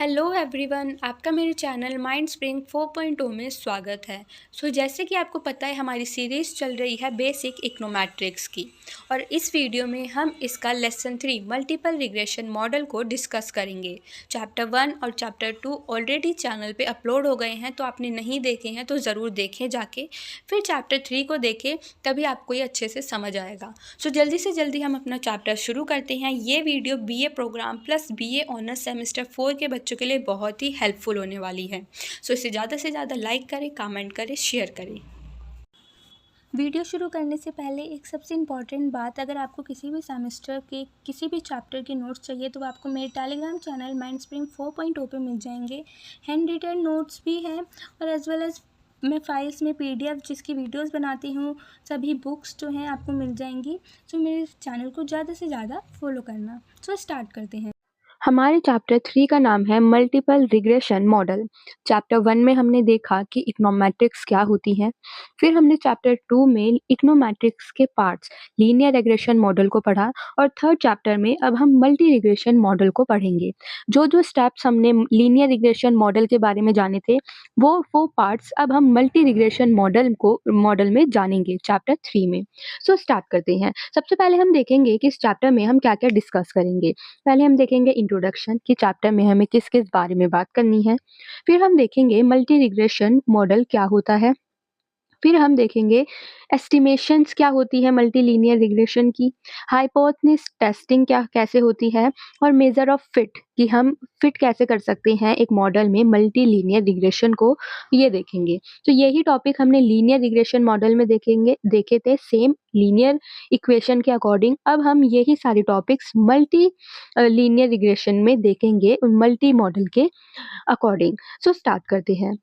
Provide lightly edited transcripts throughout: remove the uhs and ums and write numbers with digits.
Hello everyone, आपका मेरे channel mind spring 4.0 में स्वागत है। जैसे कि आपको पता है हमारी सीरीज़ चल रही है बेसिक इकोनोमेट्रिक्स की और इस वीडियो में हम इसका लेसन 3 मल्टीपल रिग्रेशन मॉडल को डिस्कस करेंगे। चैप्टर 1 और चैप्टर 2 ऑलरेडी चैनल पे अपलोड हो गए हैं, तो आपने नहीं देखे हैं तो ज़रूर देखें जाके। फिर चैप्टर 3 को देखें, तभी आपको ये अच्छे से समझ आएगा। जल्दी से जल्दी हम अपना चैप्टर शुरू करते हैं। ये video BA programme plus BA honours semester 4 के बच्चों के लिए बहुत ही हेल्पफुल होने वाली है। इसे ज़्यादा से ज़्यादा लाइक करें, कमेंट करें, शेयर करें। वीडियो शुरू करने से पहले एक सबसे इम्पॉर्टेंट बात, अगर आपको किसी भी सेमेस्टर के किसी भी चैप्टर के नोट्स चाहिए तो आपको मेरे टेलीग्राम चैनल माइंड स्प्रिंग 4.0 पे मिल जाएंगे। हैंड रिटन नोट्स भी हैं और एज वेल एज मैं फाइल्स में पीडीएफ जिसकी वीडियोस बनाती हूँ, सभी बुक्स जो हैं आपको मिल जाएंगी। मेरे चैनल को ज़्यादा से ज़्यादा फॉलो करना। स्टार्ट करते हैं। हमारे चैप्टर 3 का नाम है मल्टीपल रिग्रेशन मॉडल। चैप्टर 1 में हमने देखा कि इकोनोमेट्रिक्स क्या होती है। फिर हमने चैप्टर 2 में इकोनोमेट्रिक्स के पार्ट्स लीनियर रिग्रेशन मॉडल को पढ़ा और थर्ड चैप्टर में अब हम मल्टी रिग्रेशन मॉडल को पढ़ेंगे। जो जो स्टेप्स हमने लीनियर रिग्रेशन मॉडल के बारे में जाने थे, वो पार्ट्स अब हम मल्टी रिग्रेशन मॉडल में जानेंगे चैप्टर 3 में। स्टार्ट करते हैं। सबसे पहले हम देखेंगे कि इस चैप्टर में हम क्या-क्या डिस्कस करेंगे। पहले हम देखेंगे इंट्रोडक्शन कि चैप्टर में हमें किस-किस बारे में बात करनी है। फिर हम देखेंगे मल्टी रिग्रेशन मॉडल क्या होता है। फिर हम देखेंगे एस्टिमेशंस क्या होती है मल्टी लीनियर रिग्रेशन की, हाइपोथेसिस टेस्टिंग क्या कैसे होती है और मेजर ऑफ फिट कि हम फिट कैसे कर सकते हैं एक मॉडल में मल्टी लीनियर रिग्रेशन को, ये देखेंगे। तो यही टॉपिक हमने लीनियर रिग्रेशन मॉडल में देखे थे सेम लीनियर इक्वेशन के अकॉर्डिंग। अब हम यही सारे टॉपिक्स मल्टी लीनियर रिग्रेशन में देखेंगे मल्टी मॉडल के अकॉर्डिंग। स्टार्ट करते हैं।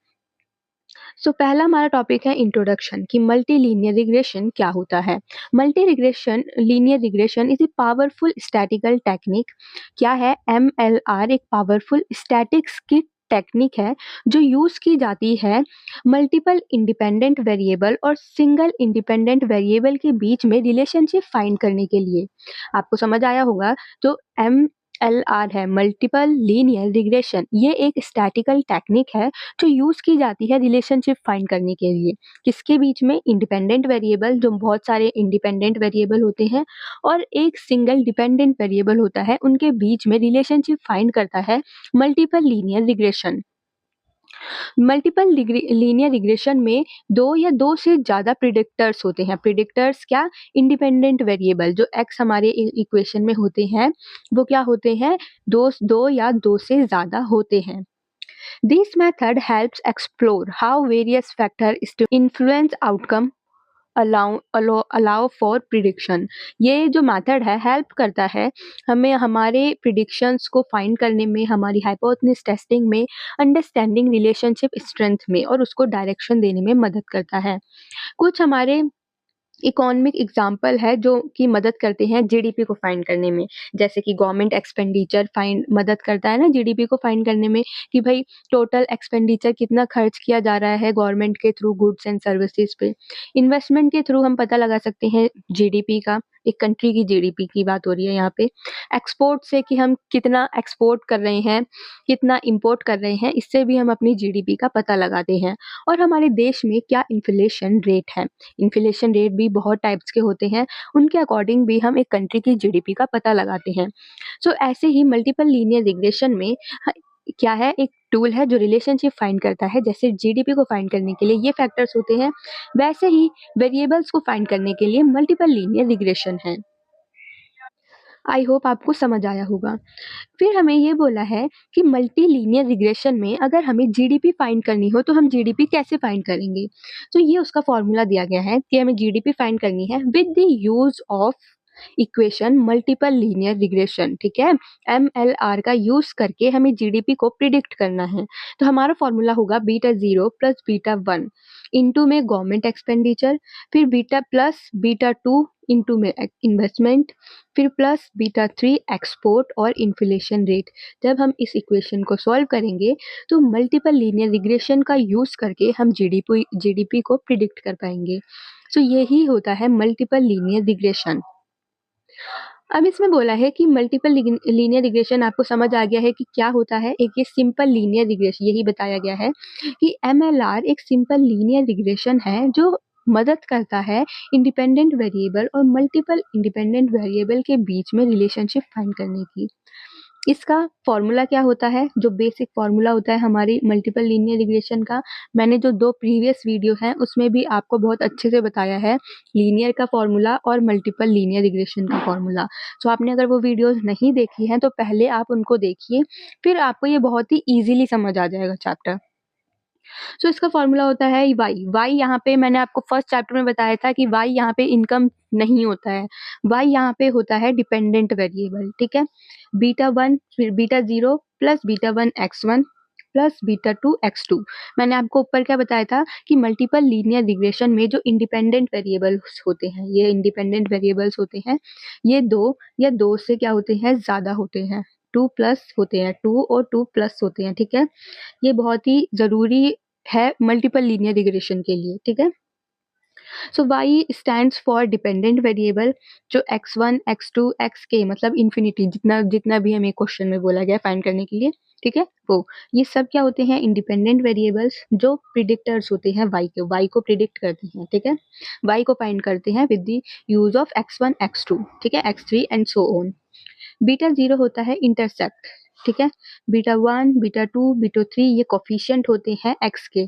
पहला हमारा टॉपिक है इंट्रोडक्शन कि मल्टी लीनियर रिग्रेशन क्या होता है। Multi regression linear regression is a powerful statistical technique. क्या है एमएलआर? एक पावरफुल स्टैटिक्स की टेक्निक है जो यूज की जाती है मल्टीपल इंडिपेंडेंट वेरिएबल और सिंगल इंडिपेंडेंट वेरिएबल के बीच में रिलेशनशिप फाइंड करने के लिए। आपको समझ आया होगा। तो एमएलआर है मल्टीपल लीनियर रिग्रेशन, ये एक स्टैटिकल टेक्निक है जो यूज़ की जाती है रिलेशनशिप फाइंड करने के लिए। किसके बीच में? इंडिपेंडेंट वेरिएबल, जो बहुत सारे इंडिपेंडेंट वेरिएबल होते हैं और एक सिंगल डिपेंडेंट वेरिएबल होता है, उनके बीच में रिलेशनशिप फाइंड करता है multiple linear regression. Multiple linear regression में दो या दो से ज़्यादा प्रिडिक्टर्स होते हैं। प्रिडिक्टर्स क्या? इंडिपेंडेंट वेरिएबल जो एक्स हमारे इक्वेशन में होते हैं, वो क्या होते हैं? दो या दो से ज़्यादा होते हैं। This method helps explore how various factors influence outcome, allow for prediction। ये जो मेथड है हेल्प करता है हमें हमारे प्रिडिक्शंस को फाइंड करने में, हमारी हाइपोथेसिस टेस्टिंग में, अंडरस्टैंडिंग रिलेशनशिप स्ट्रेंथ में और उसको डायरेक्शन देने में मदद करता है। कुछ हमारे इकोनॉमिक एग्जाम्पल है जो कि मदद करते हैं जीडीपी को फाइंड करने में। जैसे कि गवर्नमेंट एक्सपेंडिचर फाइंड मदद करता है ना जीडीपी को फाइंड करने में, कि भाई टोटल एक्सपेंडिचर कितना खर्च किया जा रहा है गवर्नमेंट के थ्रू गुड्स एंड सर्विसेज पे। इन्वेस्टमेंट के थ्रू हम पता लगा सकते हैं जीडीपी का, एक कंट्री की जीडीपी की बात हो रही है यहाँ पे। एक्सपोर्ट से कि हम कितना एक्सपोर्ट कर रहे हैं, कितना इंपोर्ट कर रहे हैं, इससे भी हम अपनी जीडीपी का पता लगाते हैं। और हमारे देश में क्या इन्फ्लेशन रेट है। इन्फ्लेशन रेट भी बहुत टाइप्स के होते हैं, उनके अकॉर्डिंग भी हम एक कंट्री की जीडीपी का पता लगाते हैं। ऐसे ही मल्टीपल लीनियर रिग्रेशन में क्या है, एक टूल है जो रिलेशनशिप फाइंड करता है। जैसे जीडीपी को फाइंड करने के लिए ये फैक्टर्स होते हैं, वैसे ही वेरिएबल्स को फाइंड करने के लिए मल्टीपल लीनियर रिग्रेशन है। आई होप आपको समझ आया होगा। फिर हमें ये बोला है कि मल्टी लीनियर रिग्रेशन में अगर हमें जीडीपी फाइंड करनी हो तो हम जीडीपी कैसे फाइंड करेंगे। ये उसका फॉर्मूला दिया गया है कि हमें जीडीपी फाइंड करनी है with the use of equation multiple linear regression. ठीक है, एमएलआर का यूज करके हमें जीडीपी को प्रिडिक्ट करना है। तो हमारा फॉर्मूला होगा बीटा 0 प्लस बीटा 1 इंटू में गवर्नमेंट एक्सपेंडिचर, फिर बीटा प्लस बीटा 2 इंटू में इन्वेस्टमेंट, फिर प्लस बीटा 3 एक्सपोर्ट और इन्फ्लेशन रेट। जब हम इस इक्वेशन को सॉल्व करेंगे तो मल्टीपल लीनियर रिग्रेशन का यूज करके हम जीडीपी को प्रिडिक्ट कर पाएंगे। यही होता है मल्टीपल लीनियर रिग्रेशन। अब इसमें बोला है कि मल्टीपल लीनियर रिग्रेशन आपको समझ आ गया है कि क्या होता है। एक ये सिंपल लीनियर रिग्रेशन यही बताया गया है कि एमएलआर एक सिंपल लीनियर रिग्रेशन है जो मदद करता है इंडिपेंडेंट वेरिएबल और मल्टीपल इंडिपेंडेंट वेरिएबल के बीच में रिलेशनशिप फाइंड करने की। इसका फॉर्मूला क्या होता है, जो बेसिक फॉर्मूला होता है हमारी मल्टीपल लीनियर रिग्रेशन का, मैंने जो 2 प्रीवियस वीडियो हैं उसमें भी आपको बहुत अच्छे से बताया है, लीनियर का फॉर्मूला और मल्टीपल लीनियर रिग्रेशन का फॉर्मूला। सो आपने अगर वो वीडियोस नहीं देखी हैं तो पहले आप उनको देखिए, फिर आपको ये बहुत ही ईज़िली समझ आ जाएगा चैप्टर। सो इसका फॉर्मूला होता है वाई। वाई यहाँ पे मैंने आपको फर्स्ट चैप्टर में बताया था कि वाई यहाँ पे इनकम नहीं होता है, वाई यहाँ पे होता है डिपेंडेंट वेरिएबल, ठीक है। बीटा 1 फिर beta 0 plus beta 1 x1 plus beta 2 x2। मैंने आपको ऊपर क्या बताया था कि मल्टीपल लीनियर रिग्रेशन में जो इंडिपेंडेंट वेरिएबल्स होते हैं, ये इंडिपेंडेंट वेरिएबल्स होते हैं, ये 2 या 2 से क्या होते हैं, ज़्यादा होते हैं, 2 प्लस होते हैं, 2 और 2 प्लस होते हैं, ठीक है। ये बहुत ही ज़रूरी है मल्टीपल लीनियर रिग्रेशन के लिए, ठीक है। So Y stands for dependent variable, जो x1 x2 xk मतलब इन्फिनिटी जितना जितना भी हमें क्वेश्चन में बोला गया फाइंड करने के लिए, ठीक है, वो ये सब क्या होते हैं, इंडिपेंडेंट वेरिएबल्स जो प्रिडिक्टर्स होते हैं y को प्रिडिक्ट करते हैं, ठीक है। y को फाइंड करते हैं with the use of x1 x2, ठीक है, x3 and so on. Beta 0 होता है इंटरसेप्ट, ठीक है। बीटा 1 बीटा 2 बीटा 3 ये कोफिशिएंट होते हैं x के,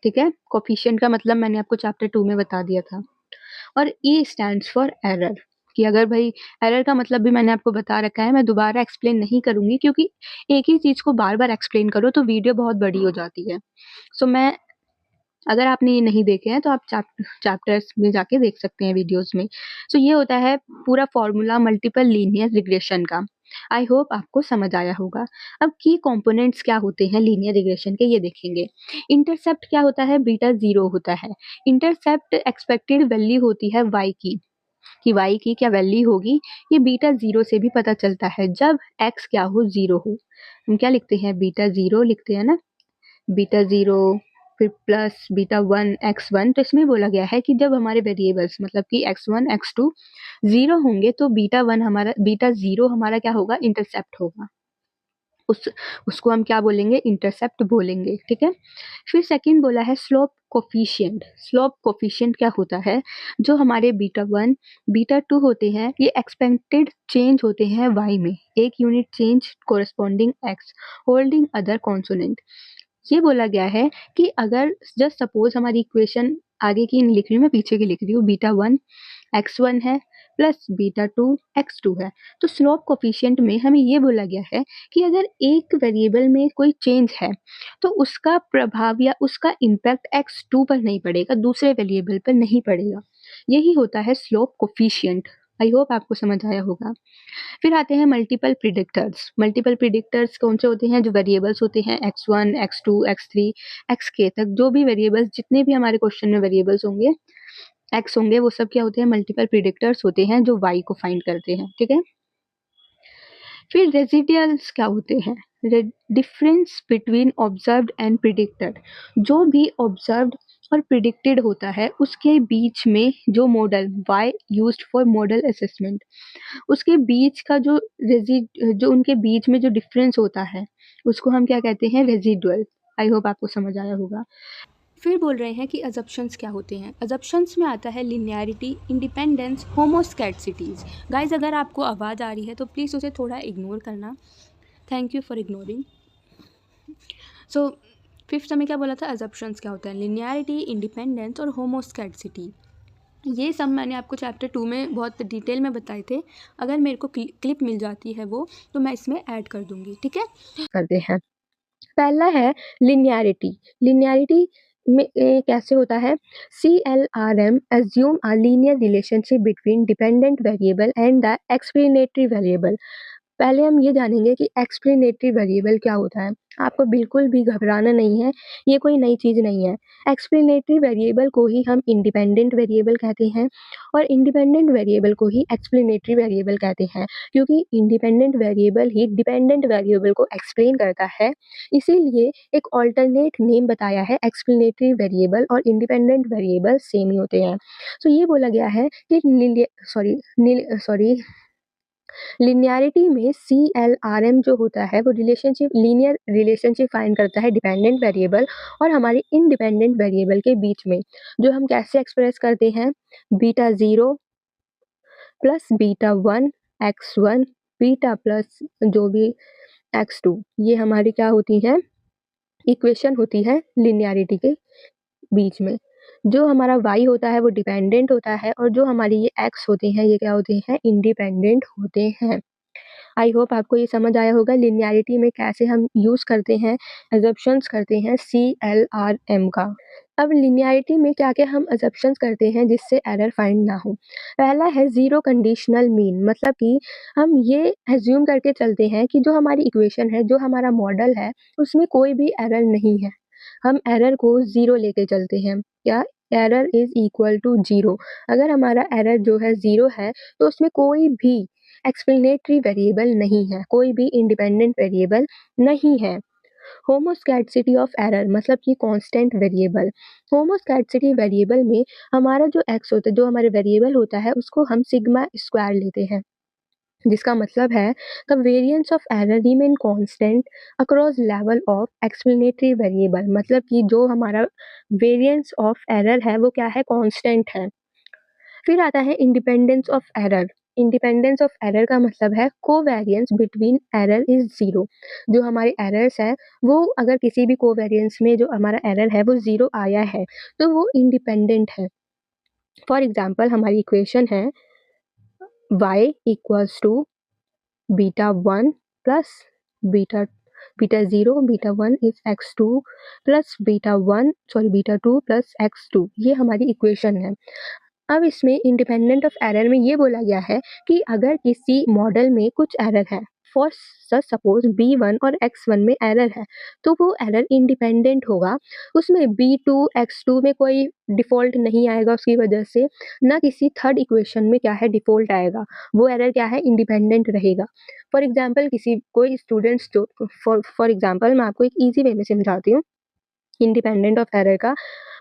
ठीक है। कोफिशिएंट का मतलब मैंने आपको चैप्टर 2 में बता दिया था। और E स्टैंड्स फॉर एरर, कि अगर भाई एरर का मतलब भी मैंने आपको बता रखा है, मैं दोबारा एक्सप्लेन नहीं करूँगी क्योंकि एक ही चीज़ को बार-बार एक्सप्लेन करो तो वीडियो बहुत बड़ी हो जाती है। सो मैं अगर आपने ये नहीं देखे हैं तो आप चैप्टर्स में जाके देख सकते हैं वीडियोस में। सो ये होता है पूरा फॉर्मूला मल्टीपल लीनियर रिग्रेशन का। आई होप आपको समझ आया होगा। अब की कंपोनेंट्स क्या होते हैं लीनियर रिग्रेशन के, ये देखेंगे। इंटरसेप्ट क्या होता है, बीटा 0 होता है। इंटरसेप्ट एक्सपेक्टेड वैल्यू होती है y की, कि y की क्या वैल्यू होगी, ये बीटा 0 से भी पता चलता है जब x क्या हो, 0 हो। हम क्या लिखते हैं, बीटा 0 लिखते हैं ना, बीटा 0 फिर प्लस बीटा 1 x1। तो इसमें बोला गया है कि जब हमारे वेरिएबल्स मतलब कि x1 x2 0 होंगे तो बीटा 0 हमारा क्या होगा, इंटरसेप्ट होगा। उसको हम क्या बोलेंगे, इंटरसेप्ट बोलेंगे, ठीक है। फिर सेकंड बोला है स्लोप कोफिशिएंट। स्लोप कोफिशिएंट क्या होता है, जो हमारे बीटा 1 बीटा 2 होते हैं, ये एक्सपेक्टेड चेंज होते हैं y में, एक unit change corresponding x holding other consonant. ये बोला गया है कि अगर जस्ट सपोज हमारी इक्वेशन आगे की नहीं लिख रही हूँ, मैं पीछे की लिख रही हूँ, बीटा 1 x1 है प्लस बीटा 2 x2 है। तो स्लोप कोफिशिएंट में हमें ये बोला गया है कि अगर एक वेरिएबल में कोई चेंज है तो उसका प्रभाव या उसका इम्पैक्ट x2 पर नहीं पड़ेगा, दूसरे वेरिएबल पर नहीं पड़ेगा। यही होता है स्लोप कोफिशिएंट। आई होप आपको समझ आया होगा। फिर आते हैं मल्टीपल प्रिडिक्टर्स। मल्टीपल प्रिडिक्टर्स कौन से होते हैं, जो वेरिएबल्स होते हैं x1 x2 x3 xk तक, जो भी वेरिएबल्स जितने भी हमारे क्वेश्चन में वेरिएबल्स होंगे x होंगे, वो सब क्या होते हैं, मल्टीपल प्रिडिक्टर्स होते हैं जो y को फाइंड करते हैं, ठीक है। फिर रेजिडियल्स क्या होते हैं, difference between observed and predicted. जो भी ऑब्जर्व्ड और प्रिडिक्टेड होता है उसके बीच में जो model y used for model assessment, उसके बीच का जो उनके बीच में जो डिफरेंस होता है उसको हम क्या कहते हैं, रेजिडुअल। आई होप आपको समझ आया होगा। फिर बोल रहे हैं कि अजप्शंस क्या होते हैं। अजप्शंस में आता है लिनियरिटी, इंडिपेंडेंस, होमोस्कैटसिटीज़। गाइज अगर आपको आवाज़ आ रही है तो प्लीज़ उसे थोड़ा इग्नोर करना। Thank you for ignoring. So fifth में क्या बोला था, अजप्शंस क्या होता है, लिनियरिटी, इंडिपेंडेंस और होमोस्कैटसिटी। ये सब मैंने आपको चैप्टर 2 में बहुत डिटेल में बताए थे। अगर मेरे को क्लिप मिल जाती है वो तो मैं इसमें ऐड कर दूँगी, ठीक है। करते हैं। पहला है लिनियरिटी। लिनियरिटी में कैसे होता है, CLRM assume a linear relationship between dependent variable and the explanatory variable। पहले हम ये जानेंगे कि एक्सप्लेनेटरी वेरिएबल क्या होता है। आपको बिल्कुल भी घबराना नहीं है, ये कोई नई चीज़ नहीं है। एक्सप्लेनेटरी वेरिएबल को ही हम इंडिपेंडेंट वेरिएबल कहते हैं और इंडिपेंडेंट वेरिएबल को ही एक्सप्लेनेटरी वेरिएबल कहते हैं, क्योंकि इंडिपेंडेंट वेरिएबल ही डिपेंडेंट वेरिएबल को एक्सप्लेन करता है। इसीलिए एक ऑल्टरनेट नेम बताया है, एक्सप्लेनेटरी वेरिएबल और इंडिपेंडेंट वेरिएबल सेम ही होते हैं। तो ये बोला गया है कि लिनियरिटी में CLRM जो होता है वो लीनियर रिलेशनशिप फाइंड करता है डिपेंडेंट वेरिएबल और हमारे इंडिपेंडेंट वेरिएबल के बीच में, जो हम कैसे एक्सप्रेस करते हैं, beta 0 plus beta 1 x1 beta plus जो भी x2, ये हमारी क्या होती है, इक्वेशन होती है लिनियरिटी के बीच में। जो हमारा y होता है वो डिपेंडेंट होता है और जो हमारी ये x होते हैं ये क्या होते हैं, इंडिपेंडेंट होते हैं। आई होप आपको ये समझ आया होगा लिनियरिटी में कैसे हम यूज़ करते हैं, अजम्पशंस करते हैं CLRM का। अब लिनियरिटी में क्या-क्या हम अजम्पशंस करते हैं जिससे एरर फाइंड ना हो। पहला है ज़ीरो कंडीशनल मीन, मतलब कि हम ये एज्यूम करके चलते हैं कि जो हमारी इक्वेशन है, जो हमारा मॉडल है, उसमें कोई भी एरर नहीं है। हम एरर को ज़ीरो लेके चलते हैं, या error is equal to zero. अगर हमारा एरर जो है ज़ीरो है तो उसमें कोई भी एक्सप्लेनेटरी वेरिएबल नहीं है, कोई भी इंडिपेंडेंट वेरिएबल नहीं है। होमोस्कैडसिटी ऑफ एरर मतलब कि कांस्टेंट वेरिएबल। होमोस्कैडसिटी वेरिएबल में हमारा जो एक्स होता है, जो हमारे वेरिएबल होता है, उसको हम सिग्मा स्क्वायर लेते हैं, जिसका मतलब है the variance of error remain constant across level of explanatory variable, मतलब कि जो हमारा वेरिएंस ऑफ एरर है वो क्या है, कांस्टेंट है। फिर आता है independence of error. Independence of error का मतलब है covariance between error is zero. जो हमारे एरर्स है वो अगर किसी भी कोवेरिएंस में जो हमारा एरर है वो ज़ीरो आया है तो वो इंडिपेंडेंट है। फॉर एग्जांपल हमारी इक्वेशन है y equals to beta 1 plus beta beta 0 beta 1 is x2 plus beta 2 plus x2, ये हमारी इक्वेशन है। अब इसमें इंडिपेंडेंट ऑफ एरर में ये बोला गया है कि अगर किसी मॉडल में कुछ एरर है, फॉर सपोज B1 और x1 में एरर है, तो वो एरर इंडिपेंडेंट होगा। उसमें B2 x2 में कोई डिफ़ॉल्ट नहीं आएगा, उसकी वजह से ना किसी थर्ड इक्वेशन में क्या है डिफ़ॉल्ट आएगा, वो एरर क्या है, इंडिपेंडेंट रहेगा। फॉर एग्जांपल कोई स्टूडेंट्स जो फॉर एग्जांपल मैं आपको एक ईजी वे में समझाती हूँ। इंडिपेंडेंट ऑफ एरर का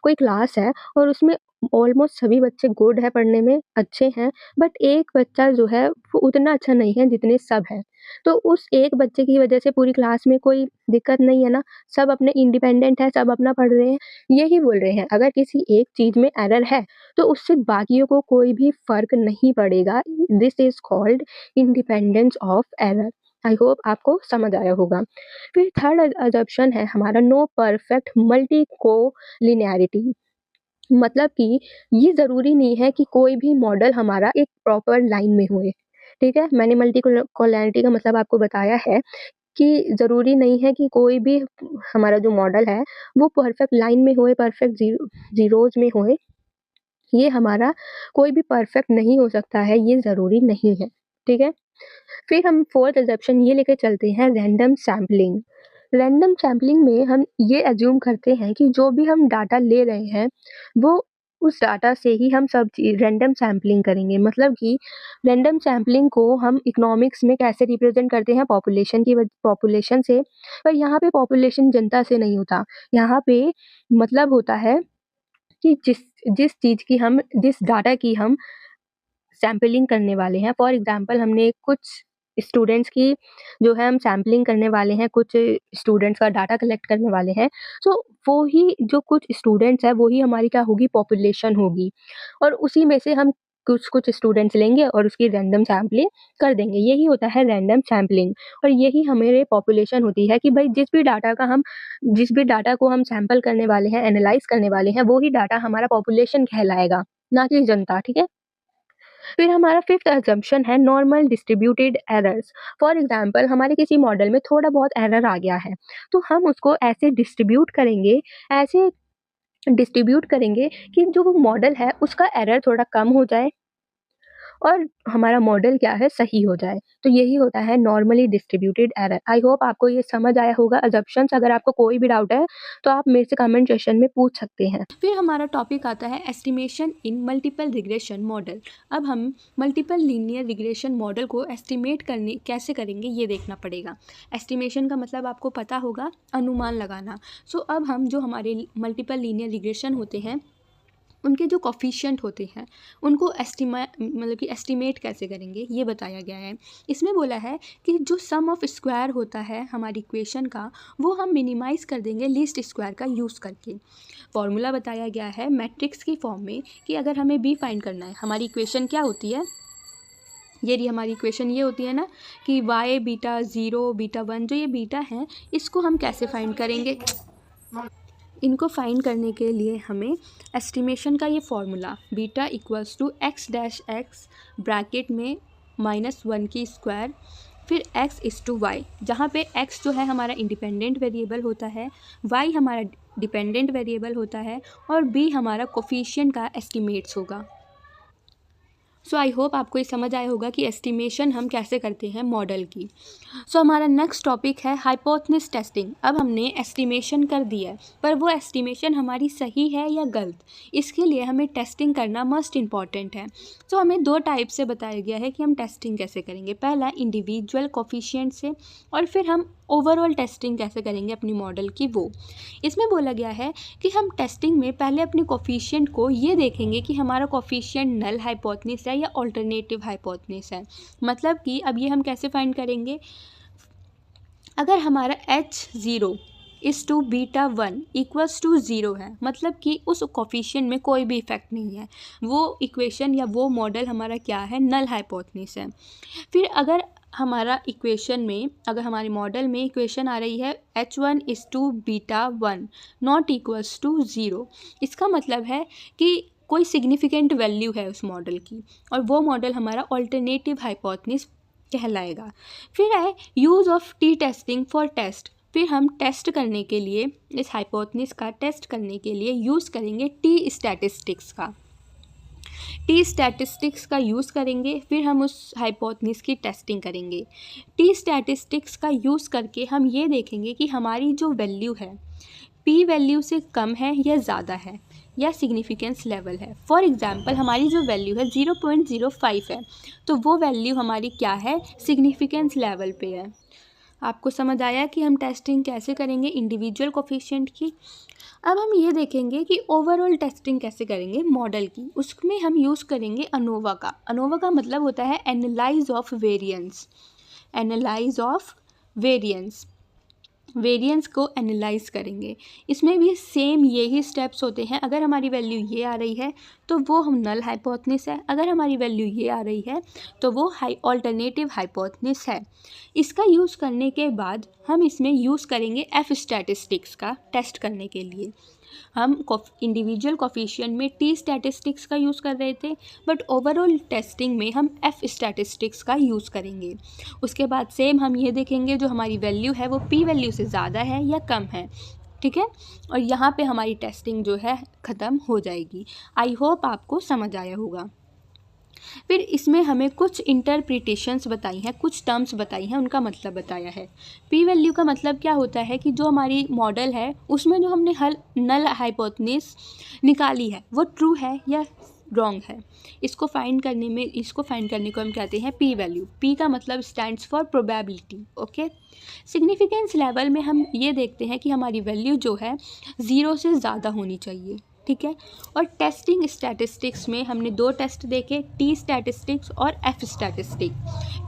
कोई क्लास है और उसमें ऑलमोस्ट सभी बच्चे गुड है, पढ़ने में अच्छे हैं, बट एक बच्चा जो है वो उतना अच्छा नहीं है जितने सब हैं। तो उस एक बच्चे की वजह से पूरी क्लास में कोई दिक्कत नहीं है ना, सब अपने इंडिपेंडेंट है, सब अपना पढ़ रहे हैं। यही बोल रहे हैं अगर किसी एक चीज़ में एरर है तो उससे बाकियों को कोई भी फ़र्क नहीं पड़ेगा। This is called independence of error. I hope आपको समझ आया होगा। फिर थर्ड अजम्पशन है हमारा नो परफेक्ट मल्टी कोलिनियरिटी, मतलब कि ये ज़रूरी नहीं है कि कोई भी मॉडल हमारा एक प्रॉपर लाइन में होए, ठीक है? मैंने मल्टी कोलिनियरिटी का मतलब आपको बताया है कि ज़रूरी नहीं है कि कोई भी हमारा जो मॉडल है वो परफेक्ट लाइन में होए, परफेक्ट ज़ीरोज़ में होए। ये हमारा कोई भी परफेक्ट नहीं हो सकता है, ये ज़रूरी नहीं है, ठीक है? फिर हम फोर्थ अजम्पशन ये लेके चलते हैं रैंडम सैम्पलिंग। रैंडम सैम्पलिंग में हम ये एज्यूम करते हैं कि जो भी हम डाटा ले रहे हैं वो उस डाटा से ही हम सब चीज़ रैंडम सैम्पलिंग करेंगे। मतलब कि रैंडम सैम्पलिंग को हम इकोनॉमिक्स में कैसे रिप्रेजेंट करते हैं, पॉपुलेशन से, पर यहाँ पे पॉपुलेशन जनता से नहीं होता। यहाँ पे मतलब होता है कि जिस डाटा की हम सैम्पलिंग करने वाले हैं। फॉर एग्ज़ाम्पल हमने कुछ स्टूडेंट्स की जो है हम सैम्पलिंग करने वाले हैं, कुछ स्टूडेंट्स का डाटा कलेक्ट करने वाले हैं। सो वो ही जो कुछ स्टूडेंट्स हैं वो ही हमारी क्या होगी, पॉपुलेशन होगी, और उसी में से हम कुछ स्टूडेंट्स लेंगे और उसकी रैंडम सैम्पलिंग कर देंगे। यही होता है रैंडम सैम्पलिंग, और यही हमारे पॉपुलेशन होती है कि भाई जिस भी डाटा को हम सैंपल करने वाले हैं, एनालाइज़ करने वाले हैं, वो ही डाटा हमारा पॉपुलेशन कहलाएगा, ना कि जनता, ठीक है? फिर हमारा फिफ्थ असम्पशन है normal distributed errors. For example हमारे किसी मॉडल में थोड़ा बहुत एरर आ गया है, तो हम उसको ऐसे डिस्ट्रीब्यूट करेंगे कि जो वो मॉडल है उसका एरर थोड़ा कम हो जाए और हमारा मॉडल क्या है, सही हो जाए। तो यही होता है normally distributed error. I hope आपको ये समझ आया होगा अजम्पशंस। अगर आपको कोई भी डाउट है तो आप मेरे से कमेंट सेक्शन में पूछ सकते हैं। फिर हमारा टॉपिक आता है एस्टिमेशन इन मल्टीपल रिग्रेशन मॉडल। अब हम मल्टीपल लीनियर रिग्रेशन मॉडल को एस्टिमेट करने कैसे करेंगे ये देखना पड़ेगा। एस्टिमेशन का मतलब आपको पता होगा, अनुमान लगाना। सो अब हम जो हमारे मल्टीपल लीनियर रिग्रेशन होते हैं उनके जो कोफिशिएंट होते हैं उनको एस्टिमेट कैसे करेंगे ये बताया गया है। इसमें बोला है कि जो सम ऑफ स्क्वायर होता है हमारी इक्वेशन का, वो हम मिनिमाइज़ कर देंगे लीस्ट स्क्वायर का यूज़ करके। फॉर्मूला बताया गया है मैट्रिक्स की फॉर्म में कि अगर हमें बी फाइंड करना है, हमारी इक्वेशन क्या होती है, ये रही हमारी इक्वेशन, ये होती है ना कि y बीटा 0 बीटा 1, जो ये बीटा है इसको हम कैसे फाइंड करेंगे। इनको फाइंड करने के लिए हमें एस्टिमेशन का ये formula beta equals to X dash X bracket में -1 की स्क्वायर फिर x इज़ टू वाई, जहाँ पे x जो है हमारा इंडिपेंडेंट वेरिएबल होता है, y हमारा डिपेंडेंट वेरिएबल होता है और b हमारा कोफिशिएंट का एस्टिमेट्स होगा। सो आई होप आपको ये समझ आया होगा कि एस्टिमेशन हम कैसे करते हैं मॉडल की। हमारा नेक्स्ट टॉपिक है हाइपोथेसिस टेस्टिंग। अब हमने एस्टिमेशन कर दिया है, पर वो एस्टिमेशन हमारी सही है या गलत, इसके लिए हमें टेस्टिंग करना मस्ट इम्पॉर्टेंट है। हमें दो टाइप से बताया गया है कि हम टेस्टिंग कैसे करेंगे। पहला इंडिविजुअल कोफिशिएंट से, और फिर हम ओवरऑल टेस्टिंग कैसे करेंगे अपनी मॉडल की, वो इसमें बोला गया है कि हम टेस्टिंग में पहले अपने कोफिशिएंट को ये देखेंगे कि हमारा कोफिशिएंट नल हाइपोथेसिस है या अल्टरनेटिव हाइपोथेसिस है। मतलब कि अब ये हम कैसे फाइंड करेंगे, अगर हमारा H0 is to beta 1 equals to 0 है, मतलब कि उस कोफिशिएंट में कोई भी इफेक्ट नहीं है, वो इक्वेशन या वो मॉडल हमारा क्या है, नल हाइपोथेसिस है। फिर अगर हमारा इक्वेशन में, अगर हमारे मॉडल में इक्वेशन आ रही है H1 is to beta 1 not equals to 0, इसका मतलब है कि कोई सिग्निफिकेंट वैल्यू है उस मॉडल की, और वो मॉडल हमारा अल्टरनेटिव हाइपोथेसिस कहलाएगा। फिर है use of t testing for test. फिर हम टेस्ट करने के लिए, इस हाइपोथेसिस का टेस्ट करने के लिए यूज़ करेंगे टी स्टैटिस्टिक्स का। टी स्टैटिस्टिक्स का यूज़ करेंगे, फिर हम उस हाइपोथेसिस की टेस्टिंग करेंगे। टी स्टैटिस्टिक्स का यूज़ करके हम ये देखेंगे कि हमारी जो वैल्यू है पी वैल्यू से कम है या ज़्यादा है, या सिग्निफिकेंस लेवल है। फॉर एग्ज़ाम्पल हमारी जो वैल्यू है 0.05 है, तो वो वैल्यू हमारी क्या है, सिग्निफिकेंस लेवल पे है। आपको समझ आया कि हम टेस्टिंग कैसे करेंगे इंडिविजुअल कोफिशिएंट की। अब हम ये देखेंगे कि ओवरऑल टेस्टिंग कैसे करेंगे मॉडल की। उसमें हम यूज़ करेंगे अनोवा का। अनोवा का मतलब होता है analyse of variance. Analyse of variance, variance को एनालाइज करेंगे। इसमें भी सेम यही स्टेप्स होते हैं। अगर हमारी वैल्यू ये आ रही है तो वो हम नल हाइपोथेसिस है, अगर हमारी वैल्यू ये आ रही है तो वो अल्टरनेटिव हाइपोथेसिस है। इसका यूज़ करने के बाद हम इसमें यूज़ करेंगे एफ स्टैटिस्टिक्स का टेस्ट करने के लिए। हम इंडिविजुअल कोफिशिएंट में टी स्टैटिस्टिक्स का यूज़ कर रहे थे, बट ओवरऑल टेस्टिंग में हम एफ स्टैटिस्टिक्स का यूज़ करेंगे। उसके बाद सेम हम ये देखेंगे जो हमारी वैल्यू है वो पी वैल्यू से ज़्यादा है या कम है, ठीक है। और यहाँ पे हमारी टेस्टिंग जो है ख़त्म हो जाएगी। आई होप आपको समझ आया होगा। फिर इसमें हमें कुछ इंटरप्रिटेशंस बताई हैं, कुछ टर्म्स बताई हैं, उनका मतलब बताया है। पी वैल्यू का मतलब क्या होता है कि जो हमारी मॉडल है उसमें जो हमने नल हाइपोथेसिस निकाली है वो ट्रू है या रॉन्ग है। इसको फाइंड करने को हम कहते हैं पी वैल्यू। पी का मतलब stands for probability, okay. Significance level में हम ये देखते हैं कि हमारी वैल्यू जो है 0 से ज़्यादा होनी चाहिए, ठीक है। और टेस्टिंग स्टैटिस्टिक्स में हमने दो टेस्ट देखे, टी स्टैटिस्टिक्स और एफ स्टैटिस्टिक।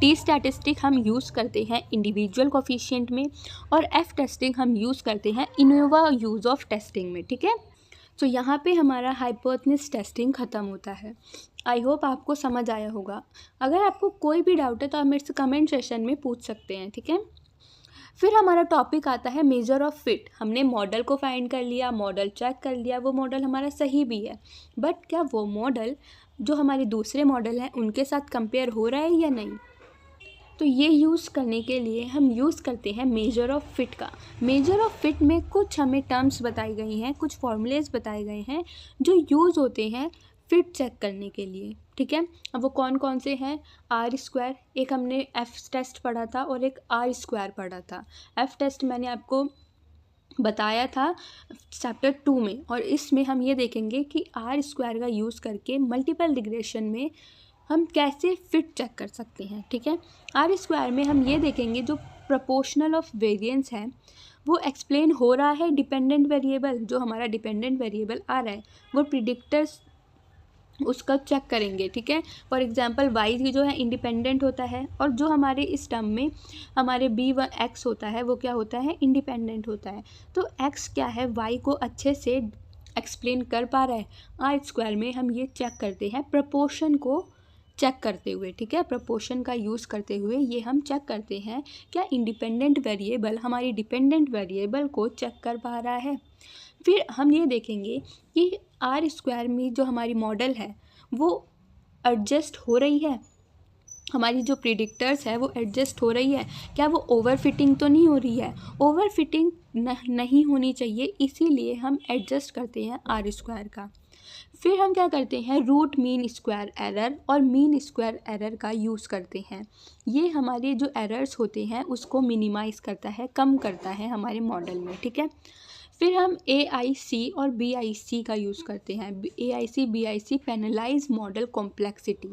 टी स्टैटिस्टिक हम यूज़ करते हैं इंडिविजुअल कोफिशिएंट में, और एफ टेस्टिंग हम यूज़ करते हैं इनोवा यूज़ ऑफ टेस्टिंग में, ठीक है। तो यहाँ पे हमारा हाइपोथेसिस टेस्टिंग ख़त्म होता है। आई होप आपको समझ आया होगा। अगर आपको कोई भी डाउट है तो आप मेरे से कमेंट सेशन में पूछ सकते हैं, ठीक है। फिर हमारा टॉपिक आता है मेजर ऑफ फिट। हमने मॉडल को फाइंड कर लिया, मॉडल चेक कर लिया, वो मॉडल हमारा सही भी है, बट क्या वो मॉडल जो हमारे दूसरे मॉडल हैं उनके साथ कंपेयर हो रहा है या नहीं। तो ये यूज़ करने के लिए हम यूज़ करते हैं मेजर ऑफ फिट का। मेजर ऑफ फिट में कुछ हमें टर्म्स बताई गई हैं, कुछ फॉर्मूलेज बताए गए हैं जो यूज़ होते हैं फिट चेक करने के लिए, ठीक है। अब वो कौन कौन से हैं, आर स्क्वायर, एक हमने एफ टेस्ट पढ़ा था और एक आर स्क्वायर पढ़ा था। एफ टेस्ट मैंने आपको बताया था चैप्टर 2 में, और इसमें हम ये देखेंगे कि आर स्क्वायर का यूज़ करके मल्टीपल रिग्रेशन में हम कैसे फिट चेक कर सकते हैं, ठीक है। आर स्क्वायर में हम ये देखेंगे जो प्रोपोर्शनल ऑफ वेरिएंस है वो एक्सप्लेन हो रहा है डिपेंडेंट वेरिएबल, जो हमारा डिपेंडेंट वेरिएबल आ रहा है वो प्रिडिक्टर्स उसका चेक करेंगे, ठीक है। फॉर एग्जांपल वाई जो है इंडिपेंडेंट होता है, और जो हमारे इस टर्म में हमारे बी वन एक्स होता है वो क्या होता है, इंडिपेंडेंट होता है। तो एक्स क्या है, वाई को अच्छे से एक्सप्लेन कर पा रहा है। आर स्क्वायर में हम ये चेक करते हैं प्रपोर्शन को चेक करते हुए, ठीक है, प्रपोर्शन का यूज़ करते हुए ये हम चेक करते हैं क्या इंडिपेंडेंट वेरिएबल हमारी डिपेंडेंट वेरिएबल को चेक कर पा रहा है। फिर हम ये देखेंगे कि आर स्क्वायर में जो हमारी मॉडल है वो एडजस्ट हो रही है, हमारी जो प्रिडिक्टर्स है वो एडजस्ट हो रही है, क्या वो ओवर फिटिंग तो नहीं हो रही है। ओवर फिटिंग नहीं होनी चाहिए, इसीलिए हम एडजस्ट करते हैं आर स्क्वायर का। फिर हम क्या करते हैं, रूट मीन स्क्वायर एरर और मीन स्क्वायर एरर का यूज़ करते हैं। ये हमारे जो एरर्स होते हैं उसको मिनिमाइज़ करता है, कम करता है हमारे मॉडल में, ठीक है। फिर हम AIC और BIC का यूज़ करते हैं। AIC BIC penalise model complexity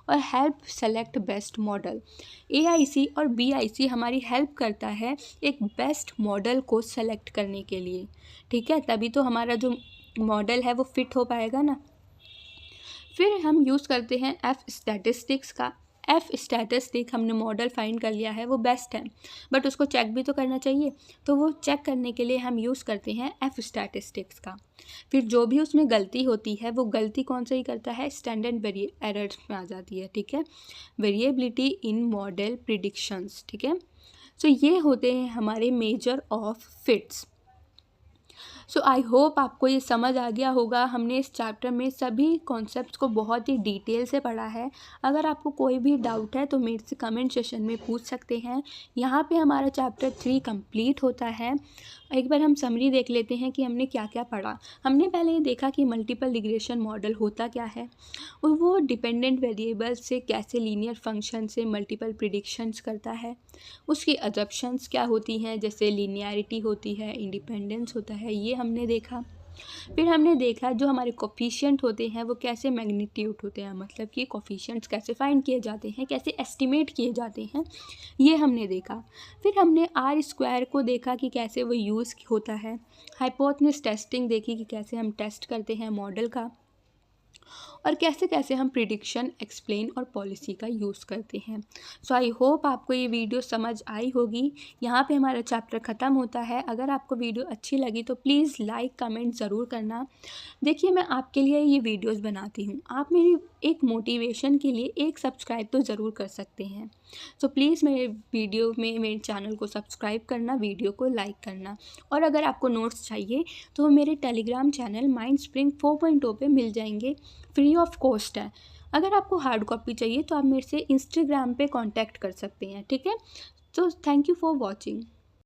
और help select best model. AIC और BIC हमारी हेल्प करता है एक बेस्ट मॉडल को सेलेक्ट करने के लिए, ठीक है, तभी तो हमारा जो मॉडल है वो फिट हो पाएगा ना। फिर हम यूज़ करते हैं F स्टैटिस्टिक्स का। F स्टैटिस्टिक हमने मॉडल फाइंड कर लिया है वो बेस्ट है, बट उसको चेक भी तो करना चाहिए, तो वो चेक करने के लिए हम यूज़ करते हैं F स्टैटिस्टिक्स का। फिर जो भी उसमें गलती होती है वो गलती कौन सा ही करता है, स्टैंडर्ड एरर्स में आ जाती है, ठीक है, वेरिएबिलिटी इन मॉडल प्रिडिक्शंस, ठीक है। सो ये होते हैं हमारे measure of fits. So I hope आपको ये समझ आ गया होगा। हमने इस चैप्टर में सभी कॉन्सेप्ट्स को बहुत ही डिटेल से पढ़ा है। अगर आपको कोई भी डाउट है तो मेरे से कमेंट सेशन में पूछ सकते हैं। यहाँ पे हमारा चैप्टर 3 कंप्लीट होता है। एक बार हम समरी देख लेते हैं कि हमने क्या क्या पढ़ा। हमने पहले ये देखा कि मल्टीपल रिग्रेशन मॉडल होता क्या है और वो डिपेंडेंट वेरिएबल से कैसे लीनियर फंक्शन से मल्टीपल प्रिडिक्शंस करता है, उसकी अजम्पशंस क्या होती हैं, जैसे लीनियरिटी होती है, इंडिपेंडेंस होता है, ये हमने देखा। फिर हमने देखा जो हमारे कोफिशिएंट होते हैं वो कैसे मैग्नीट्यूड होते हैं, मतलब कि कोफिशिएंट्स कैसे फाइंड किए जाते हैं, कैसे एस्टिमेट किए जाते हैं, ये हमने देखा। फिर हमने आर स्क्वायर को देखा कि कैसे वो यूज़ होता है। हाइपोथेसिस टेस्टिंग देखी कि कैसे हम टेस्ट करते हैं मॉडल का, और कैसे कैसे हम प्रिडिक्शन, एक्सप्लेन और पॉलिसी का यूज़ करते हैं। सो आई होप आपको ये वीडियो समझ आई होगी। यहाँ पे हमारा चैप्टर ख़त्म होता है। अगर आपको वीडियो अच्छी लगी तो प्लीज़ लाइक कमेंट ज़रूर करना। देखिए मैं आपके लिए ये वीडियोस बनाती हूँ, आप मेरी एक मोटिवेशन के लिए एक सब्सक्राइब तो ज़रूर कर सकते हैं। सो प्लीज़ मेरे वीडियो में मेरे चैनल को सब्सक्राइब करना, वीडियो को लाइक करना। और अगर आपको नोट्स चाहिए तो मेरे टेलीग्राम चैनल माइंड स्प्रिंग 4.0 पे मिल जाएंगे, फ्री ऑफ कॉस्ट है। अगर आपको हार्ड कॉपी चाहिए तो आप मेरे से इंस्टाग्राम पे कांटेक्ट कर सकते हैं, ठीक है। तो थैंक यू फॉर वॉचिंग।